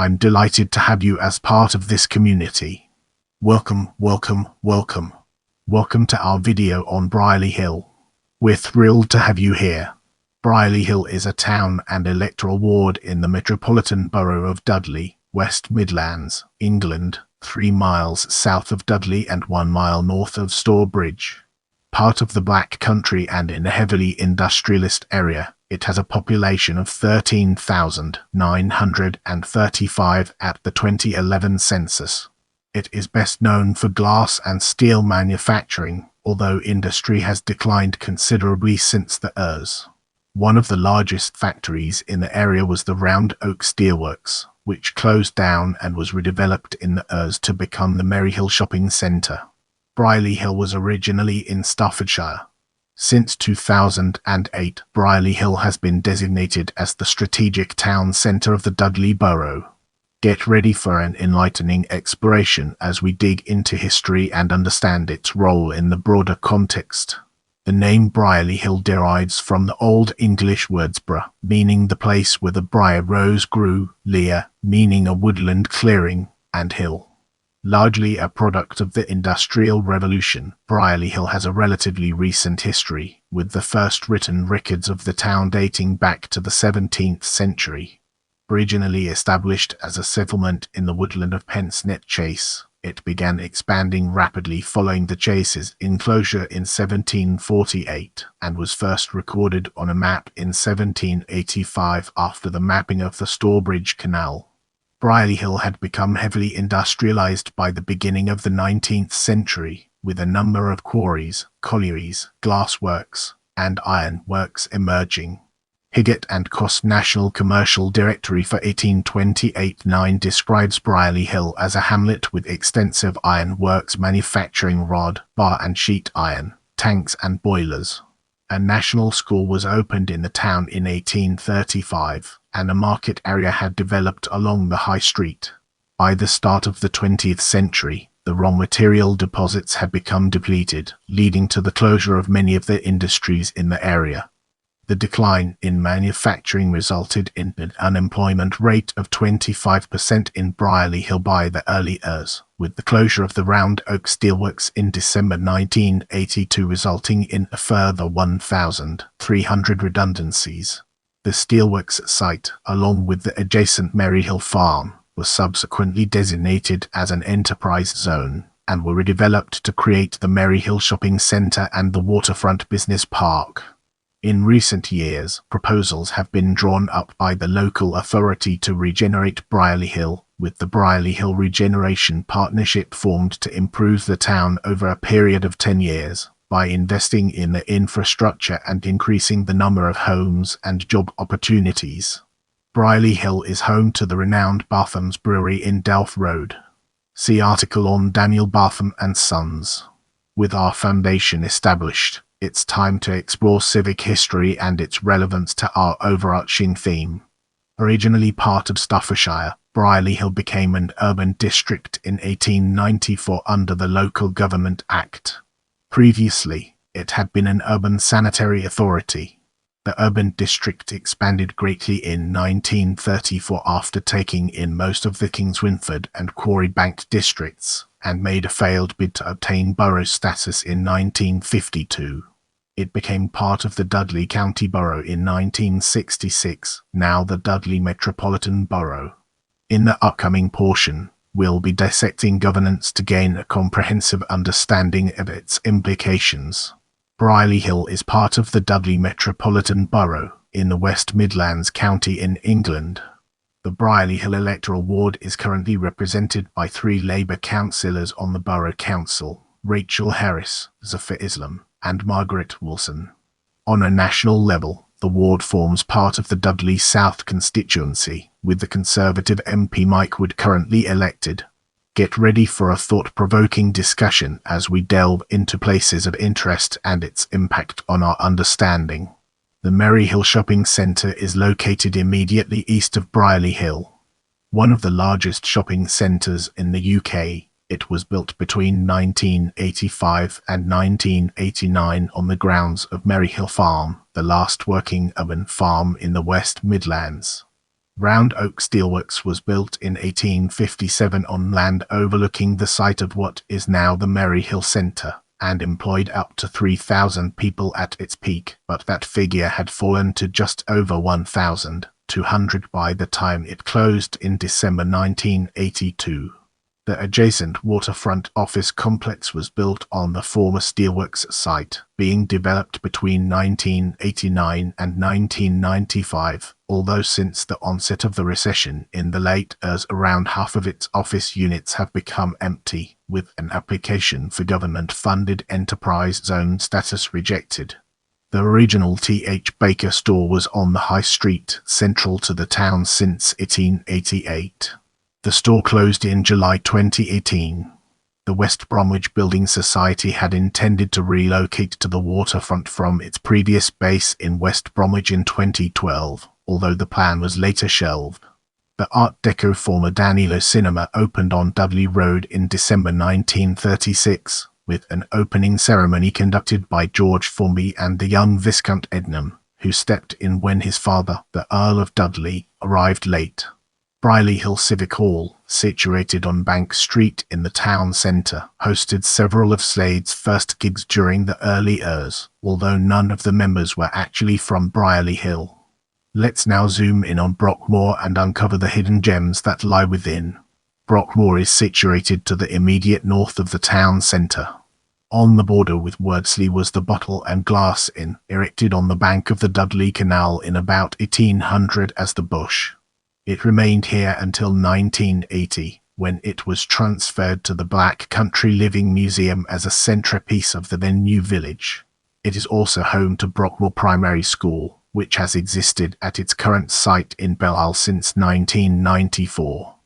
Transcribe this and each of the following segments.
I'm delighted to have you as part of this community. Welcome, welcome, welcome. Welcome to our video on Brierley Hill. We're thrilled to have you here. Brierley Hill is a town and electoral ward in the Metropolitan Borough of Dudley, West Midlands, England, 3 miles south of Dudley and 1 mile north of Stourbridge. Part of the Black Country and in a heavily industrialist area, it has a population of 13,935 at the 2011 census. It is best known for glass and steel manufacturing, although industry has declined considerably since the ERS. One of the largest factories in the area was the Round Oak Steelworks, which closed down and was redeveloped in the ERS to become the Brierley Hill Shopping Centre. Brierley Hill was originally in Staffordshire. Since 2008, Brierley Hill has been designated as the strategic town centre of the Dudley Borough. Get ready for an enlightening exploration as we dig into history and understand its role in the broader context. The name Brierley Hill derives from the Old English words bra, meaning the place where the briar rose grew, lea, meaning a woodland clearing, and hill. Largely a product of the Industrial Revolution, Brierley Hill has a relatively recent history, with the first written records of the town dating back to the 17th century. Originally established as a settlement in the woodland of Pensnet Chase, it began expanding rapidly following the Chase's enclosure in 1748 and was first recorded on a map in 1785 after the mapping of the Stourbridge Canal. Brierley Hill had become heavily industrialised by the beginning of the 19th century, with a number of quarries, collieries, glassworks, and ironworks emerging. Higgett and Cost National Commercial Directory for 1828-9 describes Brierley Hill as a hamlet with extensive ironworks manufacturing rod, bar and sheet iron, tanks and boilers. A national school was opened in the town in 1835, and a market area had developed along the high street. By the start of the 20th century, the raw material deposits had become depleted, leading to the closure of many of the industries in the area. The decline in manufacturing resulted in an unemployment rate of 25% in Brierley Hill by the early years, with the closure of the Round Oak Steelworks in December 1982 resulting in a further 1,300 redundancies. The steelworks site, along with the adjacent Brierley Hill farm, was subsequently designated as an enterprise zone and were redeveloped to create the Brierley Hill Shopping Centre and the waterfront business park. In recent years, proposals have been drawn up by the local authority to regenerate Brierley Hill, with the Brierley Hill Regeneration Partnership formed to improve the town over a period of 10 years, by investing in the infrastructure and increasing the number of homes and job opportunities. Brierley Hill is home to the renowned Bartham's Brewery in Delph Road. See article on Daniel Bartham and Sons. With our foundation established, it's time to explore civic history and its relevance to our overarching theme. Originally part of Staffordshire, Brierley Hill became an urban district in 1894 under the Local Government Act. Previously, it had been an urban sanitary authority. The urban district expanded greatly in 1934 after taking in most of the Kingswinford and Quarrybank districts, and made a failed bid to obtain borough status in 1952. It became part of the Dudley County Borough in 1966, now the Dudley Metropolitan Borough. In the upcoming portion, we'll be dissecting governance to gain a comprehensive understanding of its implications. Brierley Hill is part of the Dudley Metropolitan Borough in the West Midlands County in England. The Brierley Hill electoral ward is currently represented by 3 Labour councillors on the Borough Council: Rachel Harris, Zafar Islam, and Margaret Wilson. On a national level, the ward forms part of the Dudley South constituency, with the Conservative MP Mike Wood currently elected. Get ready for a thought-provoking discussion as we delve into places of interest and its impact on our understanding. The Brierley Hill Shopping Centre is located immediately east of Brierley Hill. One of the largest shopping centres in the UK, it was built between 1985 and 1989 on the grounds of Brierley Hill Farm, the last working urban farm in the West Midlands. Round Oak Steelworks was built in 1857 on land overlooking the site of what is now the Brierley Hill Centre, and employed up to 3,000 people at its peak, but that figure had fallen to just over 1,200 by the time it closed in December 1982. The adjacent waterfront office complex was built on the former steelworks site, being developed between 1989 and 1995, although since the onset of the recession in the late years around half of its office units have become empty, with an application for government-funded enterprise zone status rejected. The original T.H. Baker store was on the High Street, central to the town since 1888. The store closed in July 2018. The West Bromwich Building Society had intended to relocate to the waterfront from its previous base in West Bromwich in 2012, although the plan was later shelved. The Art Deco former Danilo Cinema opened on Dudley Road in December 1936, with an opening ceremony conducted by George Formby and the young Viscount Ednam, who stepped in when his father, the Earl of Dudley, arrived late. Brierley Hill Civic Hall, situated on Bank Street in the town centre, hosted several of Slade's first gigs during the early years, although none of the members were actually from Brierley Hill. Let's now zoom in on Brockmore and uncover the hidden gems that lie within. Brockmore is situated to the immediate north of the town centre. On the border with Wordsley was the Bottle and Glass Inn, erected on the bank of the Dudley Canal in about 1800 as the Bush. It remained here until 1980, when it was transferred to the Black Country Living Museum as a centrepiece of the then new village. It is also home to Brockmore Primary School, which has existed at its current site in Bellhall since 1994.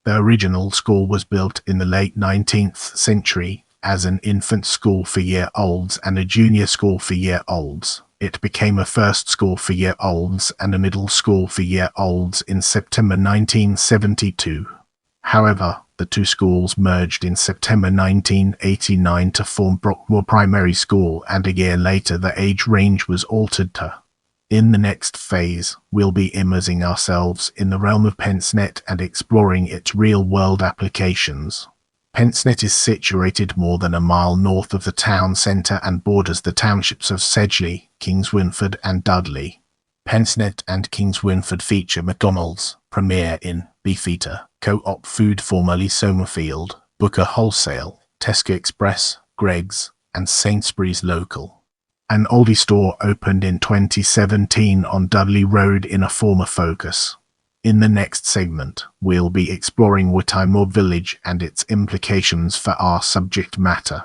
The original school was built in the late 19th century as an infant school for year-olds and a junior school for year-olds. It became a first school for year-olds and a middle school for year-olds in September 1972. However, the two schools merged in September 1989 to form Brockmore Primary School, and a year later the age range was altered to. In the next phase, we'll be immersing ourselves in the realm of Pensnet and exploring its real-world applications. Pensnet is situated more than a mile north of the town centre and borders the townships of Sedgley, Kingswinford and Dudley. Pensnet and Kingswinford feature McDonald's, Premier Inn, Beefeater, Co-op Food formerly Somerfield, Booker Wholesale, Tesco Express, Greggs and Sainsbury's Local. An Aldi store opened in 2017 on Dudley Road in a former Focus. In the next segment, we'll be exploring Whittimore Village and its implications for our subject matter.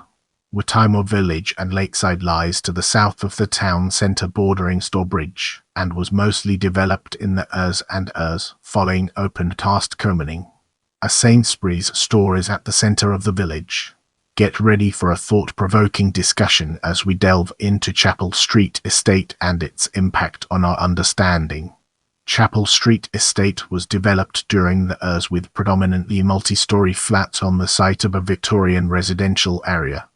Whittimore Village and Lakeside lies to the south of the town centre bordering Stourbridge, and was mostly developed in the years following open-cast commoning. A Sainsbury's store is at the centre of the village. Get ready for a thought-provoking discussion as we delve into Chapel Street Estate and its impact on our understanding. Chapel Street Estate was developed during the years with predominantly multi-storey flats on the site of a Victorian residential area.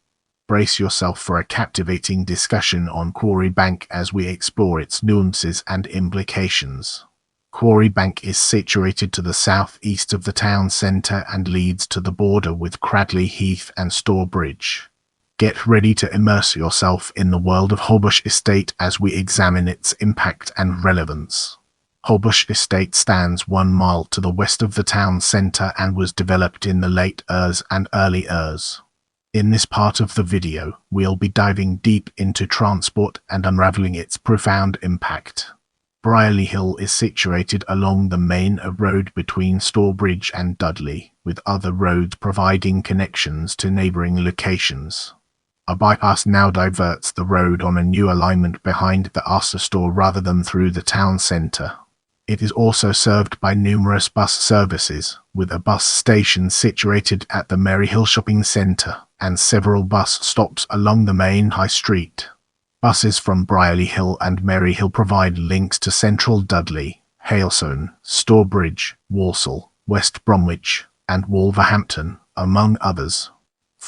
Brace yourself for a captivating discussion on Quarry Bank as we explore its nuances and implications. Quarry Bank is situated to the south-east of the town centre and leads to the border with Cradley Heath and Stourbridge. Get ready to immerse yourself in the world of Holbush Estate as we examine its impact and relevance. Holbush Estate stands 1 mile to the west of the town centre and was developed in the late years and early years. In this part of the video, we'll be diving deep into transport and unravelling its profound impact. Brierley Hill is situated along the main road between Stourbridge and Dudley, with other roads providing connections to neighbouring locations. A bypass now diverts the road on a new alignment behind the Arthur store rather than through the town centre. It is also served by numerous bus services, with a bus station situated at the Maryhill Shopping Centre, and several bus stops along the main high street. Buses from Brierley Hill and Maryhill provide links to central Dudley, Hailstone, Stourbridge, Walsall, West Bromwich, and Wolverhampton, among others.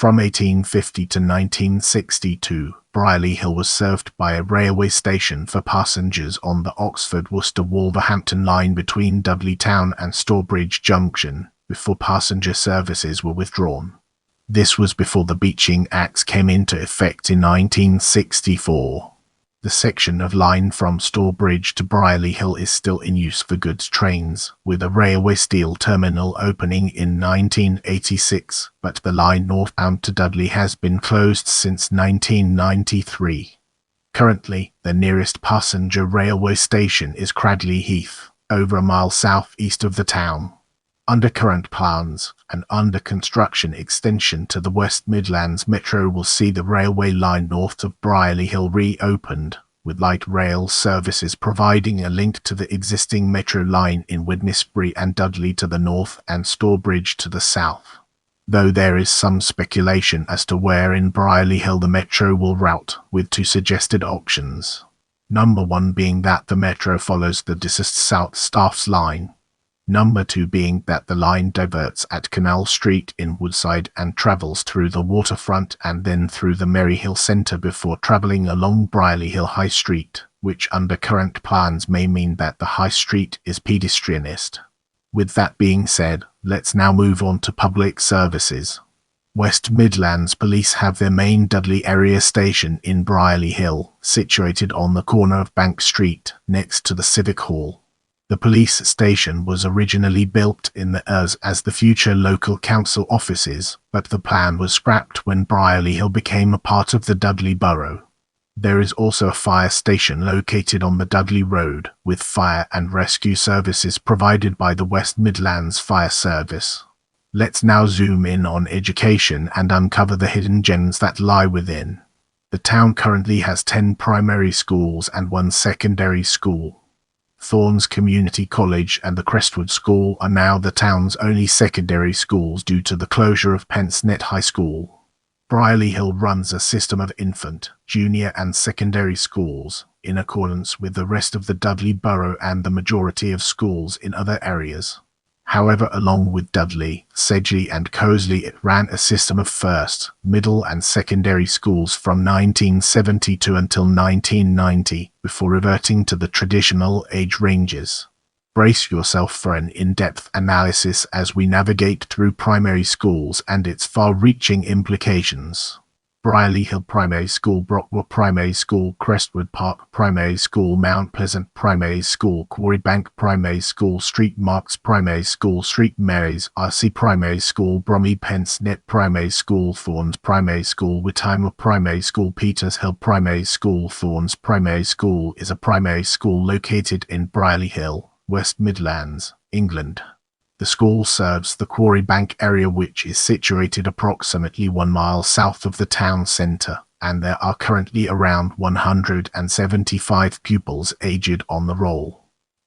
From 1850 to 1962, Brierley Hill was served by a railway station for passengers on the Oxford-Worcester-Wolverhampton line between Dudley Town and Stourbridge Junction, before passenger services were withdrawn. This was before the Beeching Acts came into effect in 1964. The section of line from Stourbridge to Brierley Hill is still in use for goods trains, with a railway steel terminal opening in 1986, but the line northbound to Dudley has been closed since 1993. Currently, the nearest passenger railway station is Cradley Heath, over a mile south-east of the town. Under current plans, an under-construction extension to the West Midlands Metro will see the railway line north of Brierley Hill reopened, with light rail services providing a link to the existing Metro line in Wednesbury and Dudley to the north and Stourbridge to the south, though there is some speculation as to where in Brierley Hill the Metro will route, with two suggested options. Number 1 being that the Metro follows the deceased South Staffs line. Number 2 being that the line diverts at Canal Street in Woodside and travels through the waterfront and then through the Maryhill Centre before travelling along Brierley Hill High Street, which under current plans may mean that the High Street is pedestrianised. With that being said, let's now move on to public services. West Midlands Police have their main Dudley area station in Brierley Hill, situated on the corner of Bank Street, next to the Civic Hall. The police station was originally built in the earth as the future local council offices, but the plan was scrapped when Brierley Hill became a part of the Dudley Borough. There is also a fire station located on the Dudley Road, with fire and rescue services provided by the West Midlands Fire Service. Let's now zoom in on education and uncover the hidden gems that lie within. The town currently has 10 primary schools and 1 secondary school. Thorns Community College and the Crestwood School are now the town's only secondary schools due to the closure of Pensnet High School. Brierley Hill runs a system of infant, junior and secondary schools, in accordance with the rest of the Dudley Borough and the majority of schools in other areas. However, along with Dudley, Sedgley and Coseley, it ran a system of first, middle and secondary schools from 1972 until 1990, before reverting to the traditional age ranges. Brace yourself for an in-depth analysis as we navigate through primary schools and its far-reaching implications. Brierley Hill Primary School, Brockwell Primary School, Crestwood Park Primary School, Mount Pleasant Primary School, Quarrybank Primary School, Street Marks Primary School, Street Marys, RC Primary School, Bromley Pensnet Primary School, Thorns Primary School, Whittimer Primary School, Peters Hill Primary School. Thorns Primary School is a primary school located in Brierley Hill, West Midlands, England. The school serves the Quarrybank area, which is situated approximately 1 mile south of the town centre, and there are currently around 175 pupils aged on the roll.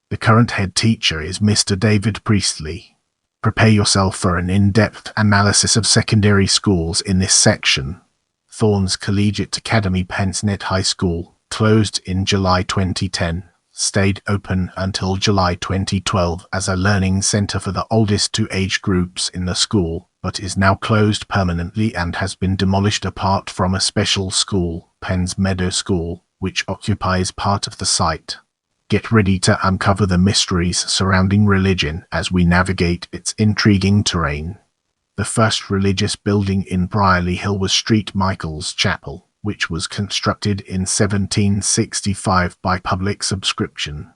The current head teacher is Mr. David Priestley. Prepare yourself for an in-depth analysis of secondary schools in this section. Thorns Collegiate Academy Pensnet High School, closed in July 2010. Stayed open until July 2012 as a learning centre for the oldest 2 age groups in the school, but is now closed permanently and has been demolished apart from a special school, Penn's Meadow School, which occupies part of the site. Get ready to uncover the mysteries surrounding religion as we navigate its intriguing terrain. The first religious building in Brierley Hill was St. Michael's Chapel, which was constructed in 1765 by public subscription.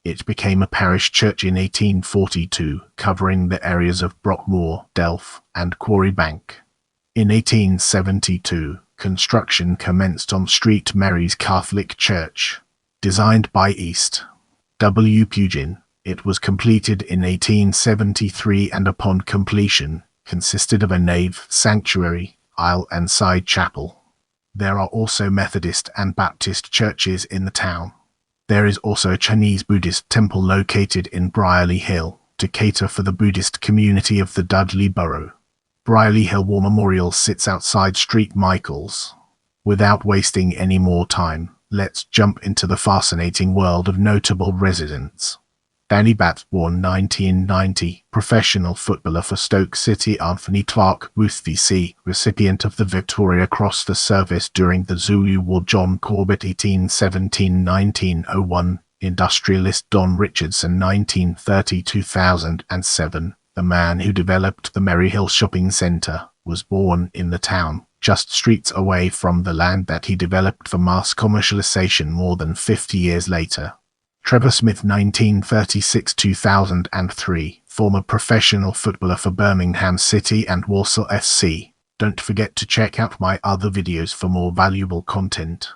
It became a parish church in 1842, covering the areas of Brockmoor, Delph, and Quarrybank. In 1872, construction commenced on St. Mary's Catholic Church. Designed by East W. Pugin, it was completed in 1873 and upon completion, consisted of a nave, sanctuary, aisle and side chapel. There are also Methodist and Baptist churches in the town. There is also a Chinese Buddhist temple located in Brierley Hill to cater for the Buddhist community of the Dudley Borough. Brierley Hill War Memorial sits outside St. Michael's. Without wasting any more time, let's jump into the fascinating world of notable residents. Danny Batth, born 1990, professional footballer for Stoke City. Anthony Clark, Ruth VC, recipient of the Victoria Cross the Service during the Zulu War. John Corbett, 1817-1901, industrialist. Don Richardson, 1930-2007, the man who developed the Merry Hill Shopping Centre, was born in the town, just streets away from the land that he developed for mass commercialization more than 50 years later. Trevor Smith, 1936-2003, former professional footballer for Birmingham City and Walsall SC. Don't forget to check out my other videos for more valuable content.